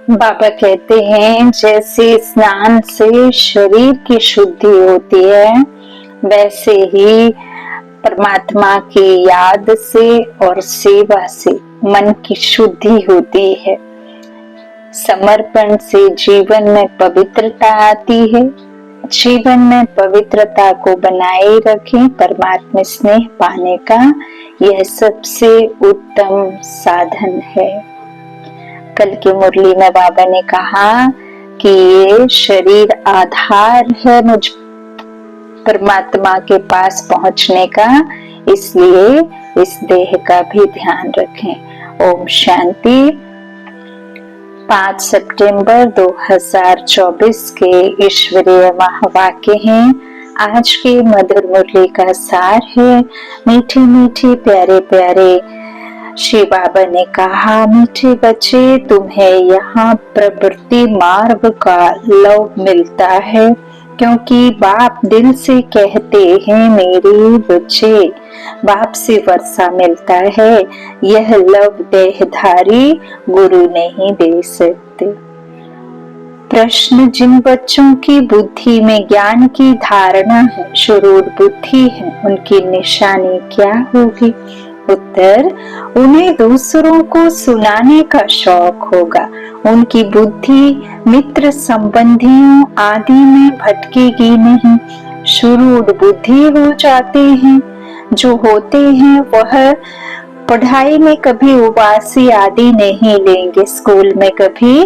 बाबा कहते हैं जैसे स्नान से शरीर की शुद्धि होती है, वैसे ही परमात्मा की याद से और सेवा से मन की शुद्धि होती है। समर्पण से जीवन में पवित्रता आती है। जीवन में पवित्रता को बनाए रखें। परमात्मा स्नेह पाने का यह सबसे उत्तम साधन है। कल की मुरली में बाबा ने कहा कि ये शरीर आधार है मुझ परमात्मा के पास पहुंचने का, इसलिए इस देह का भी ध्यान रखें। ओम शांति। 5 सितंबर 2024 के ईश्वरीय महावाक्य हैं। आज की मधुर मुरली का सार है। मीठे मीठे प्यारे प्यारे श्री बाबा ने कहा, मीठे बच्चे तुम्हें यहाँ प्रवृत्ति मार्ग का लव मिलता है, क्योंकि बाप दिल से कहते हैं मेरे बच्चे। बाप से वर्षा मिलता है, यह लव देहधारी गुरु नहीं दे सकते। प्रश्न, जिन बच्चों की बुद्धि में ज्ञान की धारणा है, शुरूर बुद्धि है, उनकी निशानी क्या होगी? उत्तर, उन्हें दूसरों को सुनाने का शौक होगा। उनकी बुद्धि मित्र संबंधियों आदि में भटकेगी नहीं। शुरूर बुद्धि हो जाते हैं जो होते हैं, वह पढ़ाई में कभी उबासी आदि नहीं लेंगे, स्कूल में कभी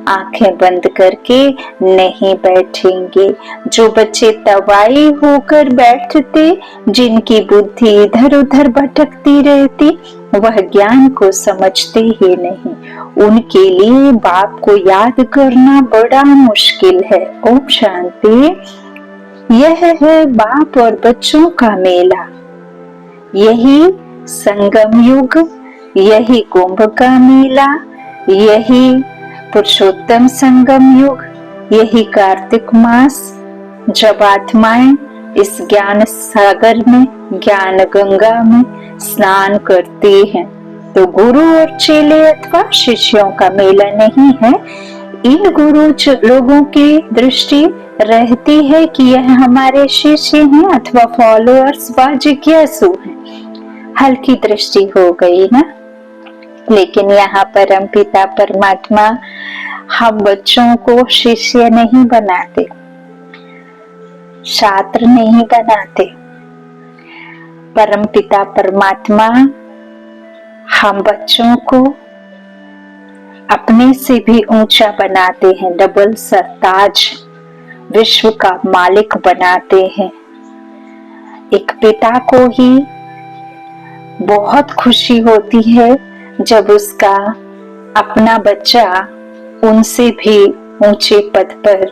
आंखें बंद करके नहीं बैठेंगे। जो बच्चे तवाई होकर बैठते, जिनकी बुद्धि इधर उधर भटकती रहती, वह ज्ञान को समझते ही नहीं। उनके लिए बाप को याद करना बड़ा मुश्किल है। ओम शांति। यह है बाप और बच्चों का मेला, यही संगम युग, यही कुंभ का मेला, यही पुरुषोत्तम संगम युग, यही कार्तिक मास, जब आत्माएं इस ज्ञान सागर में, ज्ञान गंगा में स्नान करती हैं। तो गुरु और चेले अथवा शिष्यों का मेला नहीं है। इन गुरु लोगों की दृष्टि रहती है कि यह हमारे शिष्य हैं अथवा फॉलोअर्स व जिज्ञासु हैं। हल्की दृष्टि हो गई ना। लेकिन यहाँ परम पिता परमात्मा हम बच्चों को शिष्य नहीं बनाते, छात्र नहीं बनाते। परम पिता परमात्मा हम बच्चों को अपने से भी ऊंचा बनाते हैं, डबल सरताज विश्व का मालिक बनाते हैं। एक पिता को ही बहुत खुशी होती है जब उसका अपना बच्चा उनसे भी ऊंचे पद पर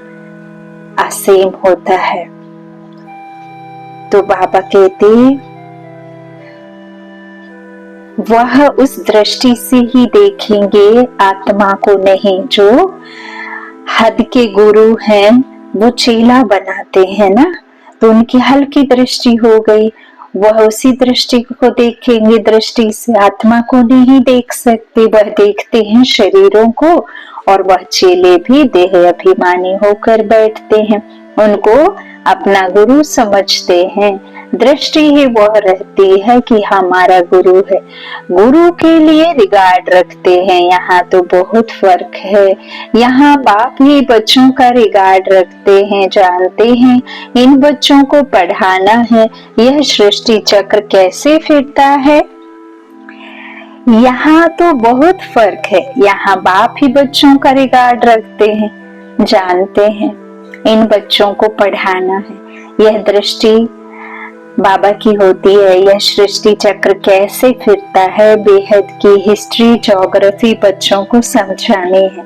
आसीन होता है। तो बाबा कहते वह उस दृष्टि से ही देखेंगे आत्मा को नहीं। जो हद के गुरु हैं वो चेला बनाते हैं ना, तो उनकी हल्की दृष्टि हो गई। वह उसी दृष्टि को देखेंगे, दृष्टि से आत्मा को नहीं देख सकते, वह देखते हैं शरीरों को। और वह चेले भी देह अभिमानी होकर बैठते हैं, उनको अपना गुरु समझते हैं। दृष्टि ही वह रहती है कि हमारा गुरु है, गुरु के लिए रिगार्ड रखते हैं। यहाँ तो बहुत फर्क है। यहाँ बाप ही बच्चों का रिगार्ड रखते हैं, जानते हैं इन बच्चों को पढ़ाना है, यह सृष्टि चक्र कैसे फिरता है। यहाँ तो बहुत फर्क है। यहाँ बाप ही बच्चों का रिगार्ड रखते हैं, जानते हैं इन बच्चों को पढ़ाना है। यह दृष्टि बाबा की होती है। यह सृष्टि चक्र कैसे फिरता है, बेहद की हिस्ट्री ज्योग्राफी बच्चों को समझानी है।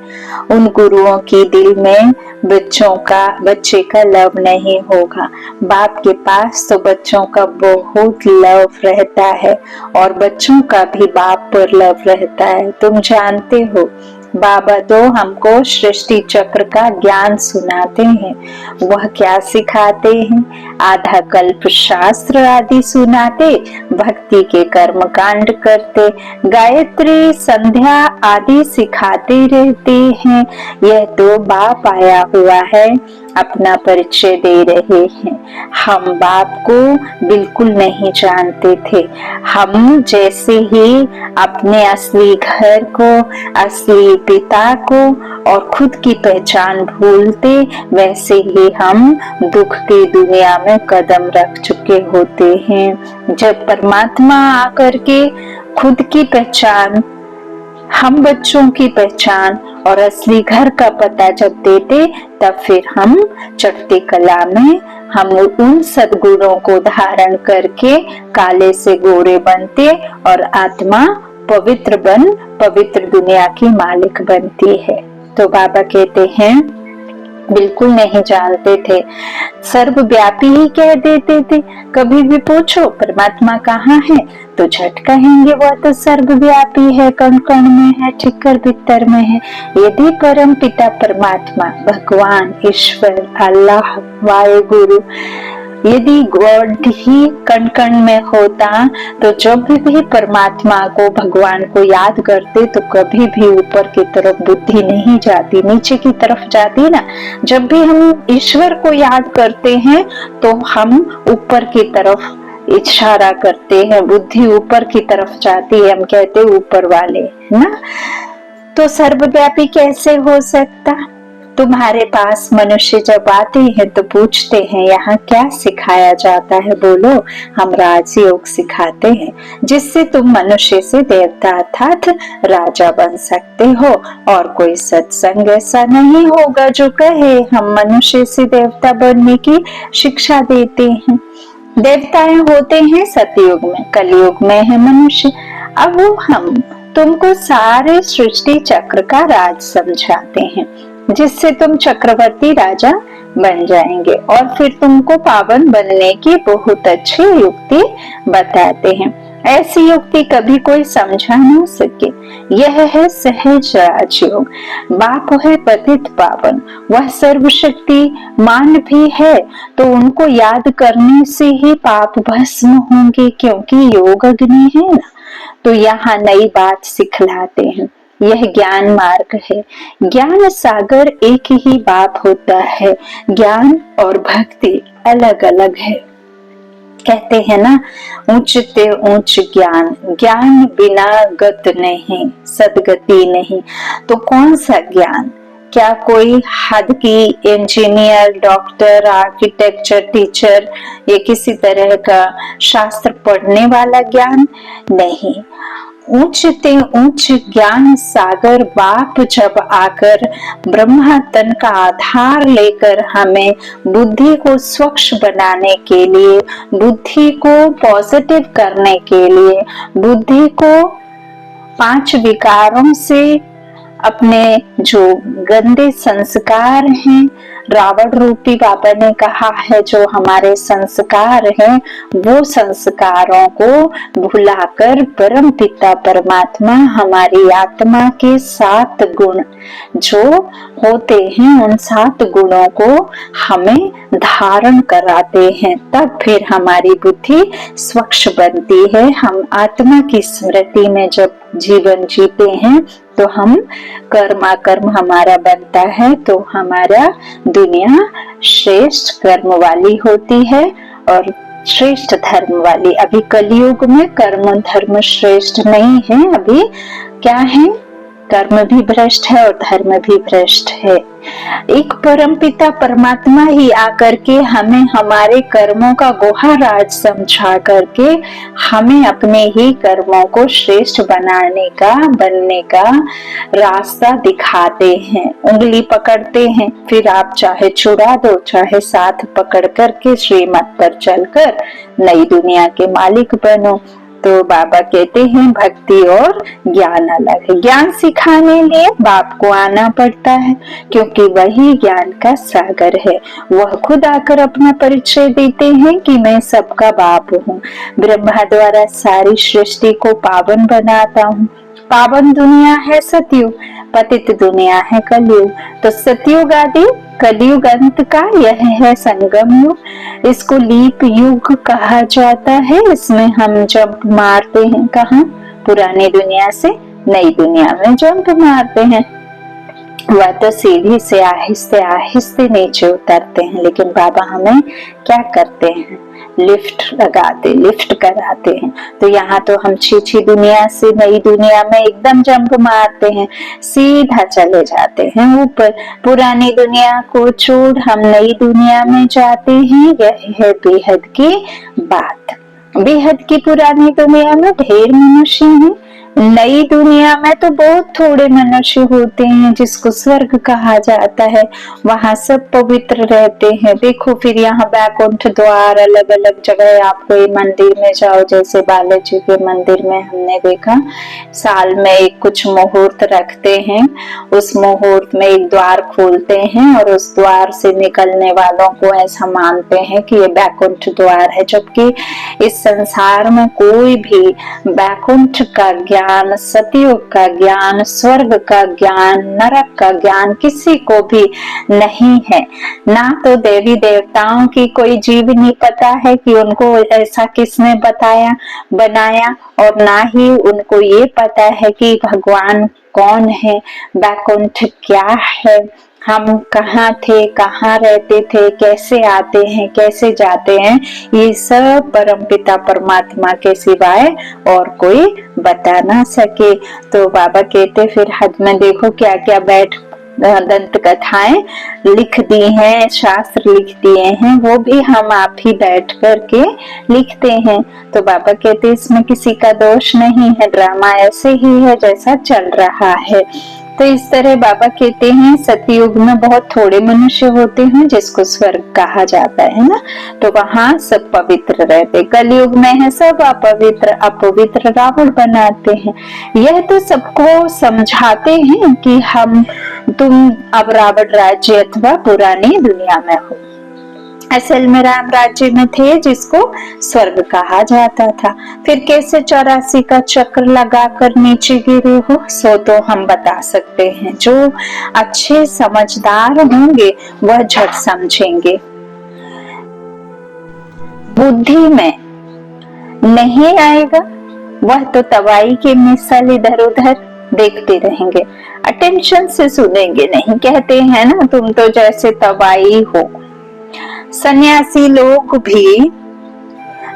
उन गुरुओं की दिल में बच्चे का लव नहीं होगा। बाप के पास तो बच्चों का बहुत लव रहता है और बच्चों का भी बाप पर लव रहता है। तुम जानते हो बाबा तो हमको सृष्टि चक्र का ज्ञान सुनाते हैं। वह क्या सिखाते हैं? आधा कल्प शास्त्र आदि सुनाते, भक्ति के कर्म कांड करते, गायत्री संध्या आदि सिखाते रहते हैं। यह तो बाप आया हुआ है, अपना परिचय दे रहे हैं। हम बाप को बिल्कुल नहीं जानते थे। हम जैसे ही अपने असली घर को, असली पिता को और खुद की पहचान भूलते, वैसे ही हम दुख की दुनिया में कदम रख चुके होते हैं। जब परमात्मा आकर के खुद की पहचान, हम बच्चों की पहचान और असली घर का पता जब देते, तब फिर हम चढ़ती कला में हम उन सद्गुणों को धारण करके काले से गोरे बनते और आत्मा पवित्र बन पवित्र दुनिया की मालिक बनती है। तो बाबा कहते हैं बिल्कुल नहीं जानते थे, सर्वव्यापी ही कह देते थे। कभी भी पूछो परमात्मा कहाँ है तो झट कहेंगे वह तो सर्वव्यापी है, कण कण में है, ठिक्कर बित्तर में है। यदि परम पिता परमात्मा, भगवान, ईश्वर, अल्लाह, वाहेगुरु, यदि गॉड ही कण कण में होता तो जब भी परमात्मा को, भगवान को याद करते तो कभी भी ऊपर की तरफ बुद्धि नहीं जाती, नीचे की तरफ जाती ना। जब भी हम ईश्वर को याद करते हैं तो हम ऊपर की तरफ इशारा करते हैं, बुद्धि ऊपर की तरफ जाती है, हम कहते हैं ऊपर वाले ना। तो सर्वव्यापी कैसे हो सकता? तुम्हारे पास मनुष्य जब आते हैं तो पूछते हैं यहाँ क्या सिखाया जाता है, बोलो। हम राजयोग सिखाते हैं, जिससे तुम मनुष्य से देवता अर्थात राजा बन सकते हो। और कोई सत्संग ऐसा नहीं होगा जो कहे हम मनुष्य से देवता बनने की शिक्षा देते हैं। देवताएं होते हैं सतयुग में, कलयुग में है मनुष्य। अब हम तुमको सारे सृष्टि चक्र का राज समझाते हैं, जिससे तुम चक्रवर्ती राजा बन जाएंगे। और फिर तुमको पावन बनने की बहुत अच्छी युक्ति बताते हैं। ऐसी युक्ति कभी कोई समझा ना सके। यह है सहज राजयोग। बाप है पतित पावन, वह सर्वशक्तिमान भी है, तो उनको याद करने से ही पाप भस्म होंगे, क्योंकि योग अग्नि है ना। तो यहाँ नई बात सिखलाते हैं। यह ज्ञान मार्ग है। ज्ञान सागर एक ही बाप होता है, ज्ञान और भक्ति अलग अलग है। कहते हैं ना, ऊंचते ऊंच ज्ञान, ज्ञान बिना गत नहीं, सदगति नहीं। तो कौन सा ज्ञान? क्या कोई हद की इंजीनियर, डॉक्टर, आर्किटेक्चर, टीचर या किसी तरह का शास्त्र पढ़ने वाला ज्ञान? नहीं। ऊंचते ऊंच ज्ञान सागर बाप जब आकर ब्रह्मा तन का आधार लेकर हमें बुद्धि को स्वच्छ बनाने के लिए, बुद्धि को पॉजिटिव करने के लिए, बुद्धि को 5 विकारों से, अपने जो गंदे संस्कार हैं, रावण रूपी बाबा ने कहा है जो हमारे संस्कार हैं, वो संस्कारों को भुलाकर परम पिता परमात्मा हमारी आत्मा के 7 गुण जो होते हैं, उन 7 गुणों को हमें धारण कराते हैं। तब फिर हमारी बुद्धि स्वच्छ बनती है। हम आत्मा की स्मृति में जब जीवन जीते हैं तो हम कर्मा कर्म हमारा बनता है, तो हमारा दुनिया श्रेष्ठ कर्म वाली होती है और श्रेष्ठ धर्म वाली। अभी कलयुग में कर्म धर्म श्रेष्ठ नहीं है, अभी क्या है, कर्म भी भ्रष्ट है और धर्म भी भ्रष्ट है। एक परम पिता परमात्मा ही आकर के हमें हमारे कर्मों का गोहा राज समझा करके हमें अपने ही कर्मों को श्रेष्ठ बनाने का, बनने का रास्ता दिखाते हैं, उंगली पकड़ते हैं। फिर आप चाहे छुड़ा दो, चाहे साथ पकड़ करके श्रीमत पर चलकर नई दुनिया के मालिक बनो। तो बाबा कहते हैं भक्ति और ज्ञान अलग है। ज्ञान सिखाने लिए बाप को आना पड़ता है, क्योंकि वही ज्ञान का सागर है। वह खुद आकर अपना परिचय देते हैं कि मैं सबका बाप हूँ, ब्रह्मा द्वारा सारी सृष्टि को पावन बनाता हूँ। पावन दुनिया है सतयुग, पतित दुनिया है कलयुग। तो सतयुग आदि कलयुग अंत का यह है संगम युग। इसको लीप युग कहा जाता है। इसमें हम जंप मारते हैं, कहाँ? पुरानी दुनिया से नई दुनिया में जंप मारते हैं। वह तो सीढ़ी से आहिस्ते आहिस्ते नीचे उतरते हैं, लेकिन बाबा हमें क्या करते हैं? लिफ्ट लगाते, लिफ्ट कराते हैं। तो यहाँ तो हम छी दुनिया से नई दुनिया में एकदम जंप मारते हैं, सीधा चले जाते हैं ऊपर। पुरानी दुनिया को छोड़ हम नई दुनिया में जाते हैं। यह है बेहद की बात। बेहद की पुरानी दुनिया में ढेर मनुष्य हैं, नई दुनिया में तो बहुत थोड़े मनुष्य होते हैं, जिसको स्वर्ग कहा जाता है। वहां सब पवित्र रहते हैं। देखो फिर यहाँ बैकुंठ द्वार, अलग अलग जगह आप कोई मंदिर में जाओ, जैसे बालाजी के मंदिर में हमने देखा साल में एक कुछ मुहूर्त रखते हैं। उस मुहूर्त में एक द्वार खोलते हैं और उस द्वार से निकलने वालों को ऐसा मानते हैं कि ये बैकुंठ द्वार है। जबकि इस संसार में कोई भी बैकुंठ का ज्ञान, सतयुग का ज्ञान, स्वर्ग का ज्ञान, नरक का ज्ञान किसी को भी नहीं है। ना तो देवी देवताओं की कोई जीवनी पता है कि उनको ऐसा किसने बताया बनाया, और ना ही उनको ये पता है कि भगवान कौन है, बैकुंठ क्या है, हम कहाँ थे, कहाँ रहते थे, कैसे आते हैं, कैसे जाते हैं, ये सब परमपिता परमात्मा के सिवाय और कोई बता ना सके। तो बाबा कहते फिर हद में देखो क्या क्या बैठ दंत कथाएं लिख दी हैं, शास्त्र लिख दिए हैं, वो भी हम आप ही बैठ करके लिखते हैं। तो बाबा कहते इसमें किसी का दोष नहीं है, ड्रामा ऐसे ही है जैसा चल रहा है। तो इस तरह बाबा कहते हैं सतयुग में बहुत थोड़े मनुष्य होते हैं जिसको स्वर्ग कहा जाता है ना, तो वहां सब पवित्र रहते। कलयुग में है सब अपवित्र, अपवित्र रावण बनाते हैं। यह तो सबको समझाते हैं कि तुम अब रावण राज्य अथवा पुरानी दुनिया में हो। असल में राम राज्य में थे जिसको स्वर्ग कहा जाता था। फिर कैसे 84 का चक्र लगाकर नीचे गिरे हो, सो तो हम बता सकते हैं। जो अच्छे समझदार होंगे वह झट समझेंगे। बुद्धि में नहीं आएगा वह तो तवाई के मिसाल इधर उधर देखते रहेंगे, अटेंशन से सुनेंगे नहीं। कहते हैं ना तुम तो जैसे तवाई हो। सन्यासी लोग भी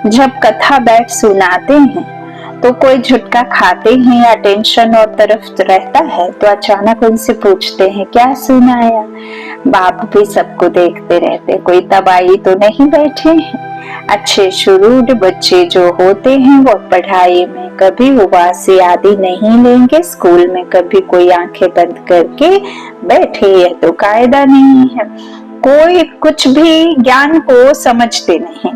जब कथा बैठ सुनाते हैं तो कोई झुटका खाते हैं या टेंशन और तरफ रहता है, तो अचानक उनसे पूछते हैं क्या सुनाया। बाप भी सबको देखते रहते, कोई तबाही तो नहीं बैठे हैं। अच्छे शुरूर बच्चे जो होते हैं वो पढ़ाई में कभी उबासी आदि नहीं लेंगे, स्कूल में कभी कोई आंखें बंद करके बैठे, यह तो कायदा नहीं है। कोई कुछ भी ज्ञान को समझते नहीं।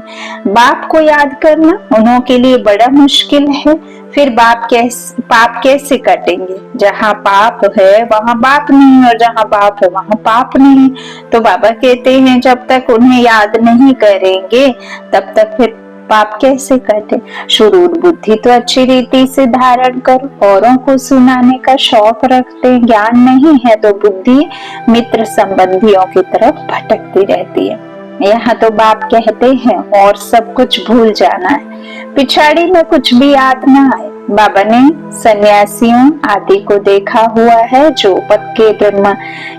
बाप को याद करना उन्हों के लिए बड़ा मुश्किल है। फिर पाप कैसे कटेंगे? जहाँ पाप है वहाँ बाप नहीं, और जहाँ बाप है वहाँ पाप नहीं। तो बाबा कहते हैं जब तक उन्हें याद नहीं करेंगे तब तक फिर पाप कैसे कटे। शुरूर बुद्धि तो अच्छी रीति से धारण कर औरों को सुनाने का शौक रखते, ज्ञान नहीं है तो बुद्धि मित्र संबंधियों की तरफ भटकती रहती है। यहाँ तो बाप कहते हैं और सब कुछ भूल जाना है, पिछाड़ी में कुछ भी याद ना आए। बाबा ने सन्यासियों आदि को देखा हुआ है जो पक्के ब्रह्म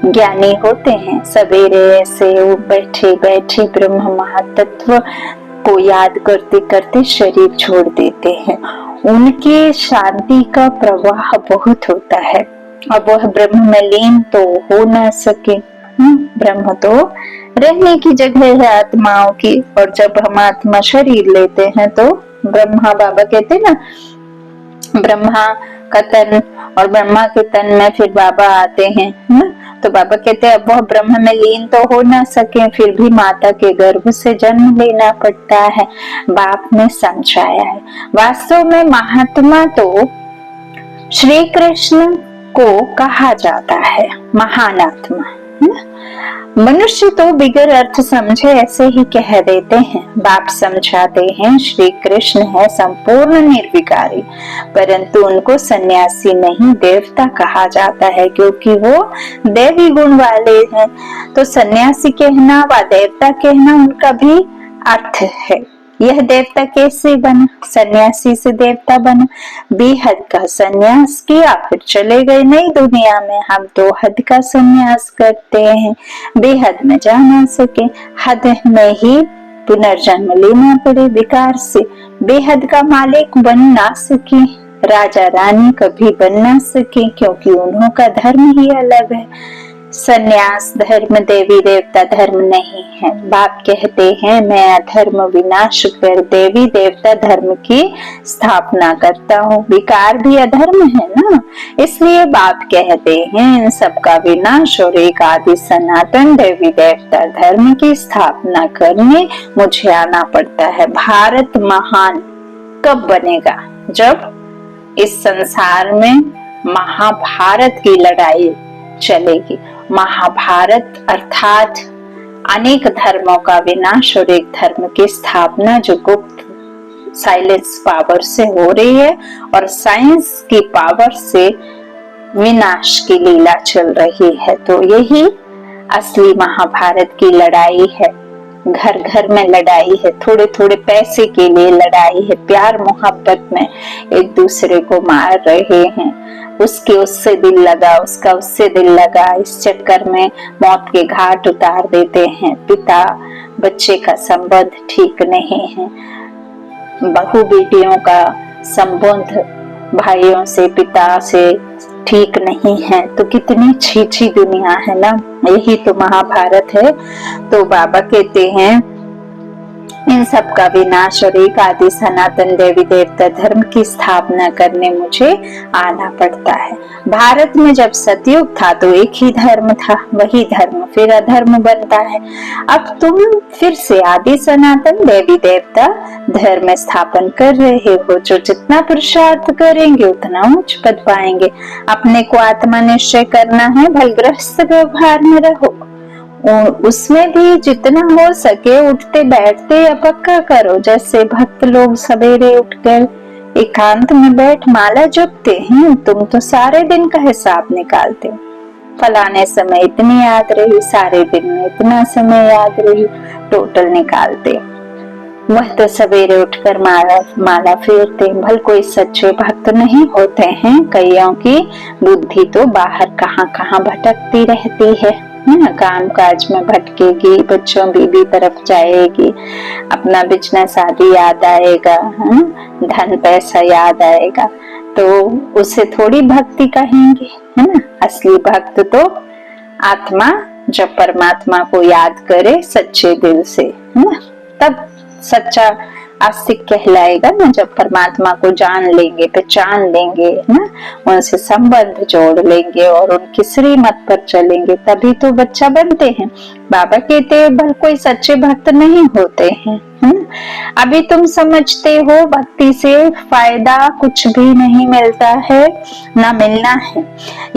ज्ञानी होते हैं, सवेरे से बैठे बैठे ब्रह्म महातत्व को याद करते करते शरीर छोड़ देते हैं। उनके शांति का प्रवाह बहुत होता है। अब वह ब्रह्म में लीन तो हो न सके। ब्रह्म तो रहने की जगह है आत्माओं की, और जब हम आत्मा शरीर लेते हैं तो ब्रह्मा, बाबा कहते ना ब्रह्मा का तन, और ब्रह्मा के तन में फिर बाबा आते हैं ना। तो बाबा कहते हैं अब वह ब्रह्म में लीन तो हो ना सके, फिर भी माता के गर्भ से जन्म लेना पड़ता है। बाप ने समझाया है। वास्तव में महात्मा तो श्री कृष्ण को कहा जाता है महान आत्मा। मनुष्य तो बिगर अर्थ समझे ऐसे ही कह देते हैं। बाप समझाते हैं श्री कृष्ण है संपूर्ण निर्विकारी, परंतु उनको सन्यासी नहीं देवता कहा जाता है, क्योंकि वो देवी गुण वाले हैं। तो सन्यासी कहना व देवता कहना उनका भी अर्थ है। यह देवता कैसे बना? सन्यासी से देवता बना। बेहद का सन्यास किया, फिर चले गए नई दुनिया में। हम तो हद का सन्यास करते हैं, बेहद में जा ना सके, हद में ही पुनर्जन्म लेना पड़े। विकार से बेहद का मालिक बन ना सके, राजा रानी कभी बन ना सके, क्योंकि उन्हों का धर्म ही अलग है। सन्यास धर्म देवी देवता धर्म नहीं है। बाप कहते हैं मैं अधर्म विनाश कर देवी देवता धर्म की स्थापना करता हूँ। विकार भी अधर्म है ना, इसलिए बाप कहते हैं इन सबका विनाश और एक आदि सनातन देवी देवता धर्म की स्थापना करने मुझे आना पड़ता है। भारत महान कब बनेगा? जब इस संसार में महाभारत की लड़ाई चलेगी। महाभारत अर्थात अनेक धर्मों का विनाश और एक धर्म की स्थापना, जो गुप्त साइलेंस पावर से हो रही है और साइंस की पावर से विनाश की लीला चल रही है। तो यही असली महाभारत की लड़ाई है। घर घर में लड़ाई है, थोड़े थोड़े पैसे के लिए लड़ाई है, प्यार मोहब्बत में एक दूसरे को मार रहे हैं। उसके उससे दिल लगा, उसका उससे दिल लगा, इस चक्कर में मौत के घाट उतार देते हैं। पिता बच्चे का संबंध ठीक नहीं है, बहू बेटियों का संबंध भाइयों से पिता से ठीक नहीं है। तो कितनी छी दुनिया है ना, यही तो महाभारत है। तो बाबा कहते हैं इन सब का विनाश और एक आदि सनातन देवी देवता धर्म की स्थापना करने मुझे आना पड़ता है। भारत में जब सतयुग था तो एक ही धर्म था, वही धर्म फिर अधर्म बनता है। अब तुम फिर से आदि सनातन देवी देवता धर्म स्थापन कर रहे हो। जो जितना पुरुषार्थ करेंगे उतना उच्च पद पाएंगे। अपने को आत्मा निश्चय करना है, भलग्रस्त व्यवहार में रहो, उसमें भी जितना हो सके उठते बैठते या पक्का करो। जैसे भक्त लोग सवेरे उठकर एकांत में बैठ माला जपते हैं, तुम तो सारे दिन का हिसाब निकालते हो। फलाने समय इतनी याद रही, सारे दिन में इतना समय याद रही, टोटल निकालते हो। वह तो सवेरे उठकर माला फेरते। भल कोई सच्चे भक्त नहीं होते हैं, कईयों की बुद्धि तो बाहर कहाँ कहाँ भटकती रहती है ना, काम काज में भटकेगी, बच्चों बीबी तरफ जाएगी, अपना बिजनेस आदि याद आएगा, धन पैसा याद आएगा, तो उसे थोड़ी भक्ति कहेंगे, है ना। असली भक्त तो आत्मा जब परमात्मा को याद करे सच्चे दिल से, है ना, तब सच्चा आस्तिक कहलाएगा ना। जब परमात्मा को जान लेंगे, पहचान लेंगे, ना, उनसे संबंध जोड़ लेंगे और उनकी श्रीमत पर चलेंगे, तभी तो बच्चा बनते हैं। बाबा कहते हैं भल कोई सच्चे भक्त नहीं होते हैं। अभी तुम समझते हो भक्ति से फायदा कुछ भी नहीं मिलता है, ना मिलना है।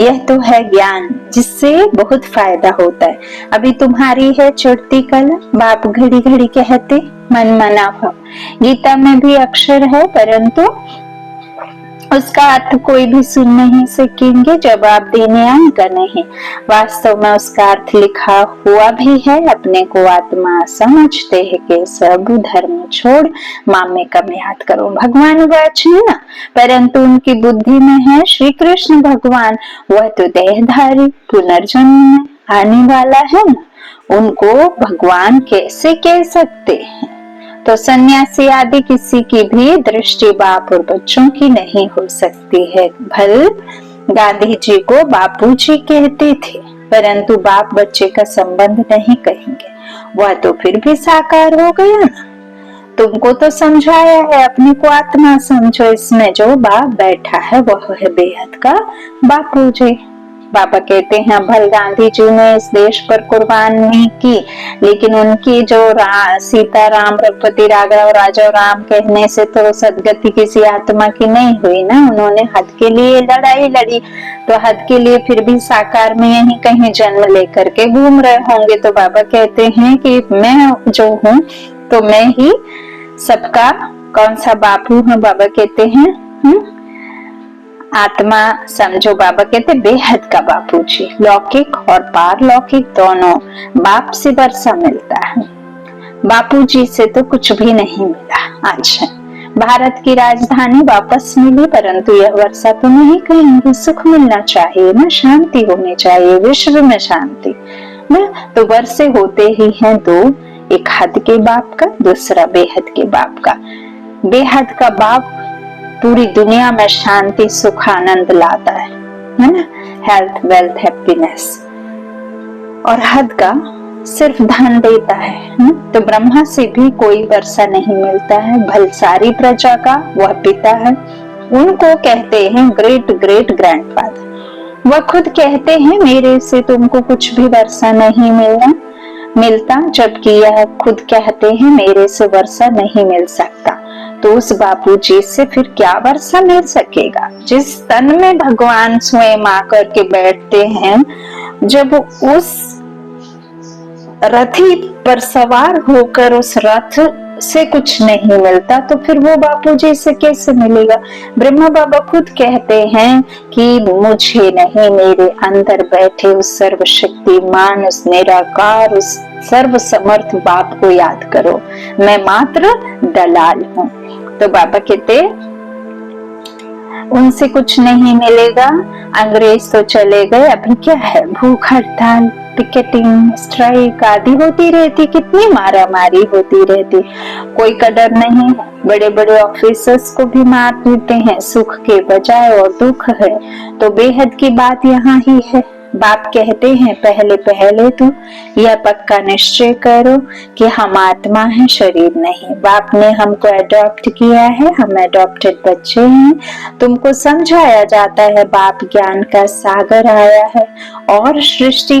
यह तो है ज्ञान जिससे बहुत फायदा होता है। अभी तुम्हारी है चढ़ती कला, बाप घड़ी घड़ी कहते मन मना भाव। गीता में भी अक्षर है, परंतु उसका अर्थ कोई भी सुन नहीं सकेंगे, जवाब देने आएगा नहीं। वास्तव में उसका अर्थ लिखा हुआ भी है, अपने को आत्मा समझते हैं कि सब धर्म छोड़ मामे कम याद करो। भगवान वाच है ना, परंतु उनकी बुद्धि में है श्री कृष्ण भगवान, वह तो देहधारी पुनर्जन्म में आने वाला है ना, उनको भगवान कैसे कह सकते हैं। तो सन्यासी आदि किसी की भी दृष्टि बाप और बच्चों की नहीं हो सकती है। भल गांधी जी को बापूजी कहते थे, परंतु बाप बच्चे का संबंध नहीं कहेंगे, वह तो फिर भी साकार हो गया ना। तुमको तो समझाया है, अपने को आत्मा समझो, इसमें जो बाप बैठा है वह है बेहद का बापूजी। बाबा कहते हैं भल गांधी जी ने इस देश पर कुर्बानी की, लेकिन उनकी जो सीता राम रघुपति राघव राजा राम कहने से तो सदगति किसी आत्मा की नहीं हुई ना। उन्होंने हद के लिए लड़ाई लड़ी, तो हद के लिए फिर भी साकार में यही कहीं जन्म लेकर के घूम रहे होंगे। तो बाबा कहते हैं कि मैं जो हूँ तो मैं ही सबका कौन सा बापू हूँ। बाबा कहते हैं आत्मा समझो, बाबा कहते बेहद का बापू जी, लौकिक और पारलौकिक दोनों बाप से वर्षा मिलता है, बापू जी से तो कुछ भी नहीं मिला। अच्छा, भारत की राजधानी वापस मिली, परंतु यह वर्षा तो नहीं कहेंगे, सुख मिलना चाहिए ना, शांति होनी चाहिए, विश्व में शांति ना। तो वर्षे होते ही हैं दो, एक हद के बाप का, दूसरा बेहद के बाप का। बेहद का बाप पूरी दुनिया में शांति सुख आनंद लाता है ना, हेल्थ वेल्थ हैप्पीनेस। और हद का सिर्फ धन देता है। तो ब्रह्मा से भी कोई वर्षा नहीं मिलता है, भल सारी प्रजा का वह पिता है, उनको कहते हैं ग्रेट ग्रेट ग्रैंडफादर। वह खुद कहते हैं मेरे से तुमको कुछ भी वर्षा नहीं मिलता, जबकि यह खुद कहते हैं मेरे से वर्षा नहीं मिल सकता। तो उस बापू जी से फिर क्या वर्षा मिल सकेगा, जिस तन में भगवान स्वयं आकर के बैठते हैं, जब उस रथी पर सवार होकर उस रथ से कुछ नहीं मिलता, तो फिर वो बापू जी से कैसे मिलेगा। ब्रह्मा बाबा खुद कहते हैं कि मुझे नहीं, मेरे अंदर बैठे उस सर्वशक्तिमान, उस निराकार, उस सर्व समर्थ बाप को याद करो, मैं मात्र दलाल हूँ। तो बाबा कहते उनसे कुछ नहीं मिलेगा, अंग्रेज तो चले गए, अभी क्या है, भूख हड़ताल, पिकेटिंग, स्ट्राइक आदि होती रहती, कितनी मारा मारी होती रहती, कोई कदर नहीं है। बड़े बड़े ऑफिसर्स को भी मार देते हैं सुख के बजाय, और दुख है। तो बेहद की बात यहाँ ही है। बाप कहते हैं पहले पहले तो यह पक्का निश्चय करो कि हम आत्मा है, शरीर नहीं। बाप ने हमको अडॉप्ट किया है, हम अडॉप्टेड बच्चे हैं। तुमको समझाया जाता है बाप ज्ञान का सागर आया है और सृष्टि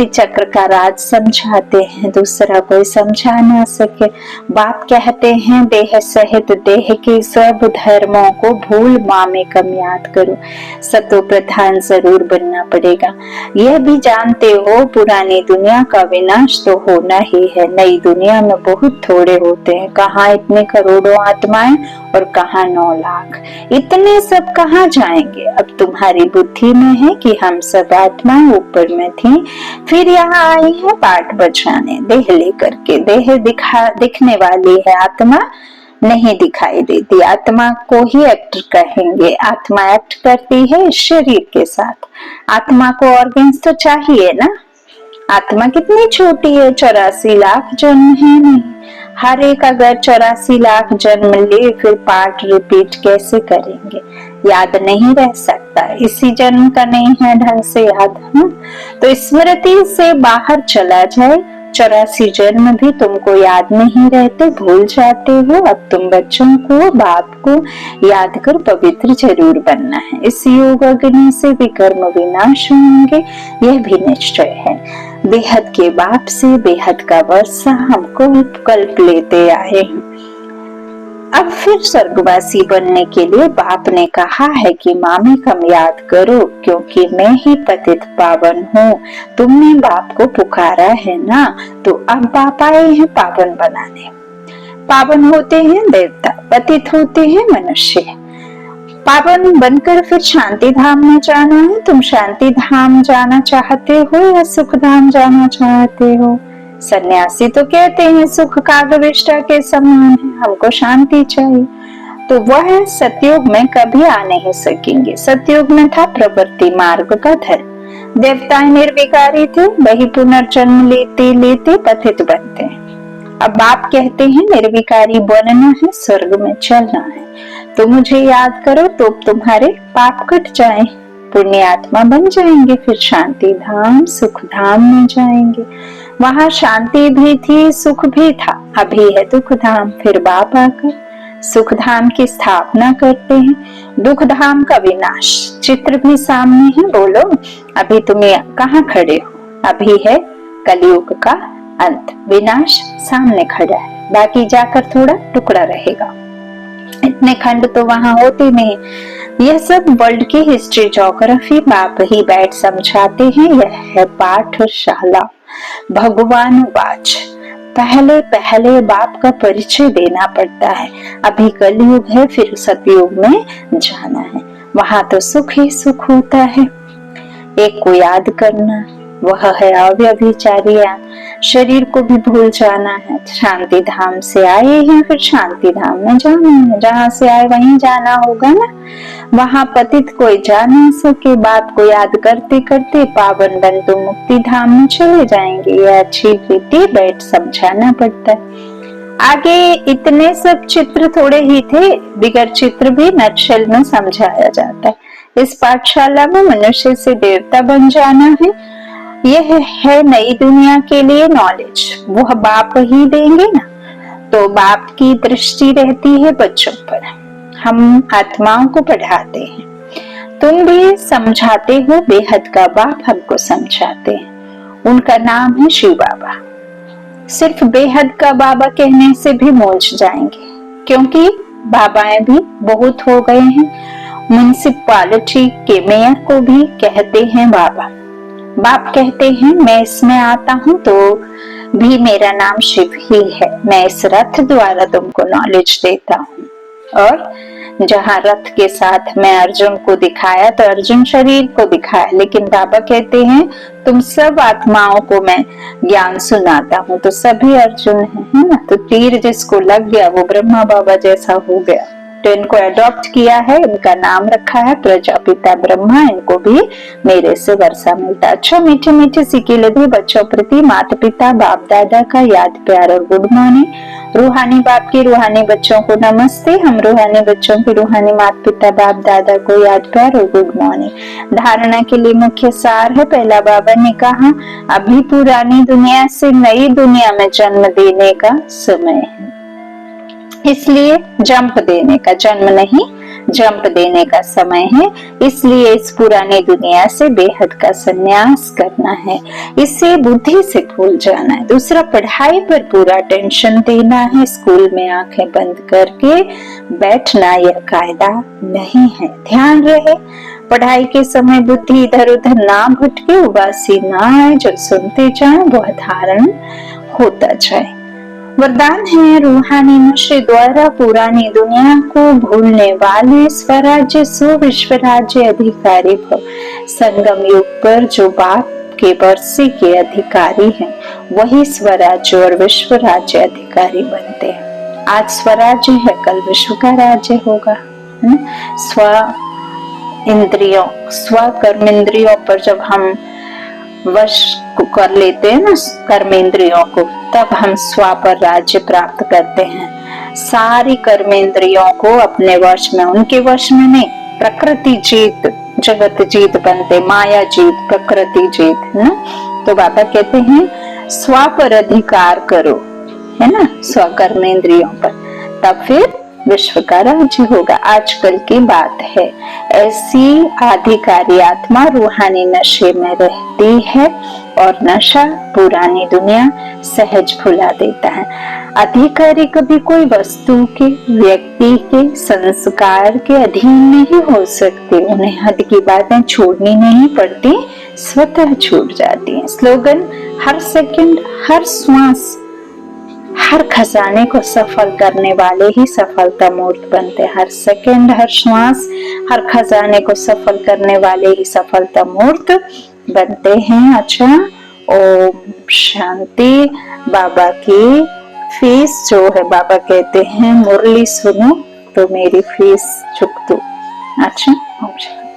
चक्र का राज समझाते हैं, दूसरा कोई समझा ना सके। बाप कहते हैं देह सहित देह के सब धर्मों को भूल मामे कम याद करो, सतो प्रधान जरूर बनना पड़ेगा। यह भी जानते हो पुरानी दुनिया का विनाश तो होना ही है, नई दुनिया में बहुत थोड़े होते हैं, कहाँ इतने करोड़ों आत्माएं और कहाँ 9 लाख, इतने सब कहाँ जाएंगे। अब तुम्हारी बुद्धि में है कि हम सब आत्माएं ऊपर में थी, फिर यहाँ आई है पाठ बचाने, देह लेकर के। देह दिखने वाली है, आत्मा नहीं दिखाई देती। आत्मा को ही एक्टर कहेंगे, आत्मा एक्ट करती है शरीर के साथ। आत्मा को ऑर्गन्स तो चाहिए ना, आत्मा कितनी छोटी है, 84 लाख जन्म है नहीं। हर एक अगर 84 लाख जन्म ले, फिर पार्ट रिपीट कैसे करेंगे, याद नहीं रह सकता। इसी जन्म का नहीं है ढंग से याद, तो स्मृति से बाहर चला जाए, 84 जन्म भी तुमको याद नहीं रहते, भूल जाते हो। अब तुम बच्चों को बाप को याद कर पवित्र जरूर बनना है। इस योग अग्नि से भी कर्म विनाश होंगे, यह भी निश्चय है। बेहद के बाप से बेहद का वर्षा हमको कल्प लेते आए। अब फिर स्वर्गवासी बनने के लिए बाप ने कहा है कि मामी कम याद करो, क्योंकि मैं ही पतित पावन हूँ। तुमने बाप को पुकारा है ना, तो अब बाप आए हैं पावन बनाने। पावन होते हैं देवता, पतित होते हैं मनुष्य। पावन बनकर फिर शांति धाम में जाना है। तुम शांति धाम जाना चाहते हो या सुख धाम जाना चाहते हो? सन्यासी तो कहते हैं सुख कागविष्टा के समान है, हमको शांति चाहिए। तो वह सतयुग में कभी आ नहीं सकेंगे। सतयुग में था प्रवृत्ति मार्ग का धर्म, देवताएं निर्विकारी थे, वही पुनर्जन्म लेते लेते पतित बनते हैं। अब बाप कहते हैं निर्विकारी बनना है, स्वर्ग में चलना है, तो मुझे याद करो तो तुम्हारे पाप कट जाए, पुण्य आत्मा बन जाएंगे, फिर शांति धाम सुख धाम में जाएंगे। वहां शांति भी थी, सुख भी था, अभी है दुख धाम। फिर बाप आकर सुख धाम की स्थापना करते हैं, दुख धाम का विनाश चित्र भी सामने है। बोलो अभी तुम कहाँ खड़े हो? अभी है कलयुग का अंत, विनाश सामने खड़ा है, बाकी जाकर थोड़ा टुकड़ा रहेगा। इतने खंड तो वहां होते नहीं। यह सब वर्ल्ड की हिस्ट्री ज्योग्राफी बाप ही बैठ समझाते हैं। यह है पाठशाला। भगवान वाच, पहले पहले बाप का परिचय देना पड़ता है। अभी कलयुग है, फिर सतयुग में जाना है, वहां तो सुख ही सुख होता है। एक को याद करना, वह है अव्यभिचारिया। शरीर को भी भूल जाना है। शांति धाम से आए हैं, फिर शांति धाम में जाना है। जहाँ से आए वहीं जाना होगा ना। वहां पतित कोई जा नहीं सके। बाप को याद करते करते पावन बन तो मुक्ति धाम में चले जाएंगे। यह अच्छी रीति बैठ समझाना पड़ता है। आगे इतने सब चित्र थोड़े ही थे, बिगर चित्र भी नटशेल में समझाया जाता है। इस पाठशाला में मनुष्य से देवता बन जाना है। यह है नई दुनिया के लिए नॉलेज, वह बाप ही देंगे ना। तो बाप की दृष्टि रहती है बच्चों पर, हम आत्माओं को पढ़ाते हैं। तुम भी समझाते हो, बेहद का बाप हमको समझाते हैं। उनका नाम है शिव बाबा। सिर्फ बेहद का बाबा कहने से भी मूंझ जाएंगे, क्योंकि बाबाएं भी बहुत हो गए हैं। म्युनिसिपैलिटी के मेयर को भी कहते हैं बाबा। बाप कहते हैं मैं इसमें आता हूँ तो भी मेरा नाम शिव ही है। मैं इस रथ द्वारा तुमको नॉलेज देता हूँ। और जहाँ रथ के साथ मैं अर्जुन को दिखाया तो अर्जुन शरीर को दिखाया, लेकिन बाबा कहते हैं तुम सब आत्माओं को मैं ज्ञान सुनाता हूँ। तो सभी अर्जुन है ना। तो तीर जिसको लग गया वो ब्रह्मा बाबा जैसा हो गया। तो इनको अडॉप्ट किया है, इनका नाम रखा है प्रजापिता ब्रह्मा। इनको भी मेरे से वर्षा मिलता है। अच्छा मीठे मीठे सिक्के लगे बच्चों प्रति माता पिता बाप दादा का याद प्यार और गुड मॉर्निंग। रूहानी बाप की रूहानी बच्चों को नमस्ते। हम रूहानी बच्चों की रूहानी माता पिता बाप दादा को याद प्यार और गुड मॉर्निंग। धारणा के लिए मुख्य सार है। पहला बाबा ने कहा अभी पुरानी दुनिया से नई दुनिया में जन्म देने का समय है, इसलिए जंप देने का, जन्म नहीं जंप देने का समय है। इसलिए इस पुरानी दुनिया से बेहद का संन्यास करना है। इससे बुद्धि से भूल जाना है। दूसरा, पढ़ाई पर पूरा टेंशन देना है। स्कूल में आंखें बंद करके बैठना यह कायदा नहीं है। ध्यान रहे पढ़ाई के समय बुद्धि इधर उधर ना भटके, उबासी ना आए। जो सुनते जाए वह धारण होता जाए। वरदान है रूहानी नशे द्वारा पुरानी दुनिया को भूलने वाले स्वराज्य सुविश्व राज्य अधिकारी भव। संगम युग पर जो बाप के वर्षे के अधिकारी हैं वही स्वराज्य और विश्व राज्य अधिकारी बनते हैं। आज स्वराज्य है, कल विश्व का राज्य होगा। स्व इंद्रियों, स्व कर्मेंद्रियों पर जब हम वश को कर लेते हैं ना, कर्मेंद्रियों को, तब हम स्व पर राज्य प्राप्त करते हैं। सारी कर्मेंद्रियों को अपने वश में, उनके वश में नहीं। प्रकृति जीत जगत जीत बनते, माया जीत प्रकृति जीत, है ना। तो बाबा कहते हैं स्व पर अधिकार करो, है ना, स्व कर्मेंद्रियों पर, तब फिर विश्व का राज्य होगा। आजकल की बात है, ऐसी अधिकारी आत्मा रूहानी नशे में रहती है और नशा पुरानी दुनिया सहज भुला देता है। अधिकारी कभी कोई वस्तु के, व्यक्ति के, संस्कार के अधीन नहीं हो सकते। उन्हें हद की बातें छोड़नी नहीं पड़ती, स्वतः छूट जाती हैं। स्लोगन, हर सेकंड, हर श्वास, हर खजाने को सफल करने वाले ही सफलता मूर्त बनते। हर सेकंड, हर श्वास, हर खजाने को सफल करने वाले ही सफलता मूर्त बनते हैं। अच्छा, ओम शांति। बाबा की फीस जो है, बाबा कहते हैं मुरली सुनो तो मेरी फीस चुक दो। अच्छा, ओम शांति।